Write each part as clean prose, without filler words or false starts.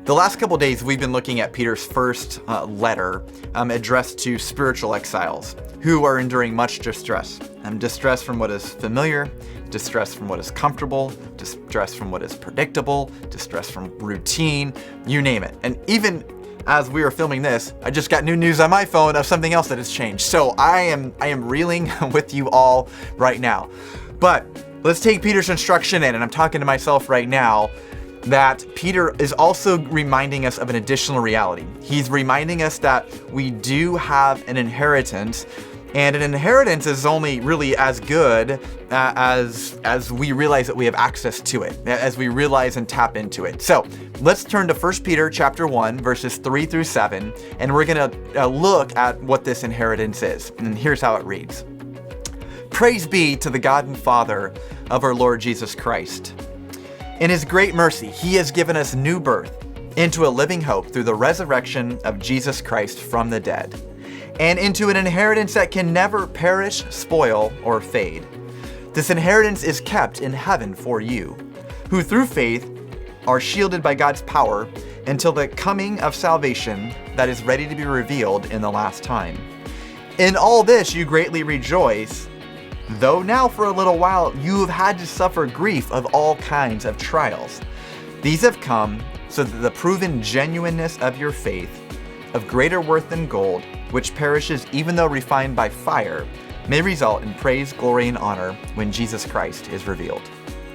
The last couple days, we've been looking at Peter's first letter addressed to spiritual exiles who are enduring much distress. Distress from what is familiar, distress from what is comfortable, distress from what is predictable, distress from routine, you name it. And even as we are filming this, I just got new news on my phone of something else that has changed. So I am reeling with you all right now. But let's take Peter's instruction in, and I'm talking to myself right now, that Peter is also reminding us of an additional reality. He's reminding us that we do have an inheritance, and an inheritance is only really as good as we realize that we have access to it, as we realize and tap into it. So let's turn to 1 Peter chapter 1, verses 3 through 7, and we're gonna look at what this inheritance is. And here's how it reads. Praise be to the God and Father of our Lord Jesus Christ. In his great mercy, he has given us new birth into a living hope through the resurrection of Jesus Christ from the dead, and into an inheritance that can never perish, spoil, or fade. This inheritance is kept in heaven for you, who through faith are shielded by God's power until the coming of salvation that is ready to be revealed in the last time. In all this you greatly rejoice, though now for a little while you have had to suffer grief of all kinds of trials. These have come so that the proven genuineness of your faith, of greater worth than gold, which perishes even though refined by fire, may result in praise, glory, and honor when Jesus Christ is revealed.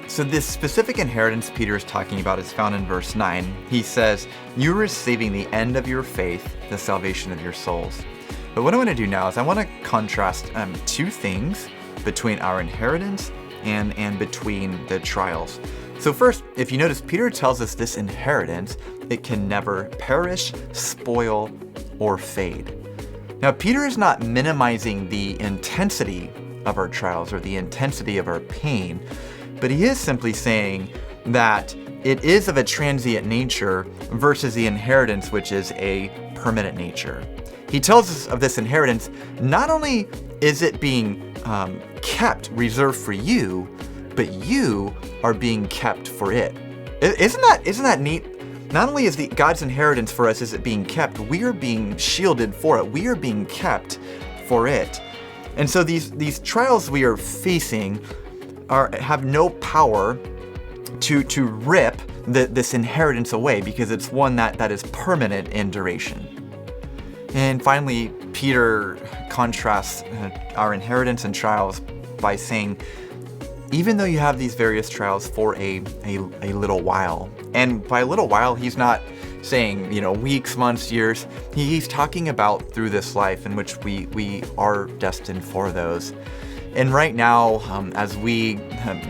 So this specific inheritance Peter is talking about is found in verse 9. He says, you're receiving the end of your faith, the salvation of your souls. But what I want to do now is I want to contrast two things between our inheritance and between the trials. So first, if you notice, Peter tells us this inheritance, it can never perish, spoil, or fade. Now, Peter is not minimizing the intensity of our trials or the intensity of our pain, but he is simply saying that it is of a transient nature versus the inheritance, which is a permanent nature. He tells us of this inheritance, not only is it being kept, reserved for you, but you are being kept for it. Isn't that neat? Not only is God's inheritance for us is it being kept, we are being shielded for it. We are being kept for it. And so these trials we are facing have no power to rip this inheritance away, because it's one that is permanent in duration. And finally, Peter contrasts our inheritance and trials by saying, even though you have these various trials for a little while, and by a little while, he's not saying, weeks, months, years. He's talking about through this life in which we are destined for those. And right now, as we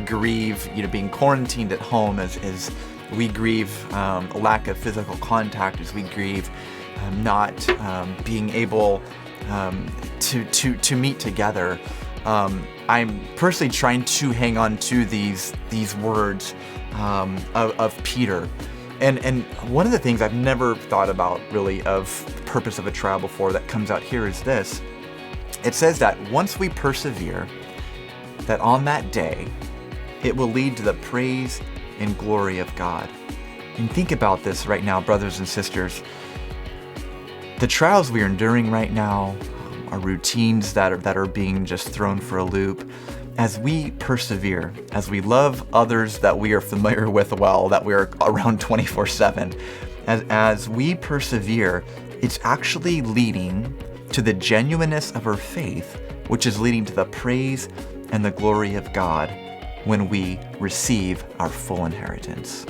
grieve, being quarantined at home, as we grieve a lack of physical contact, as we grieve not being able to meet together, I'm personally trying to hang on to these words of Peter. And one of the things I've never thought about really of the purpose of a trial before that comes out here is this. It says that once we persevere, that on that day, it will lead to the praise and glory of God. And think about this right now, brothers and sisters. The trials we are enduring right now are routines that are being just thrown for a loop. As we persevere, as we love others that we are familiar with well, that we're around 24/7, as we persevere, it's actually leading to the genuineness of our faith, which is leading to the praise and the glory of God when we receive our full inheritance.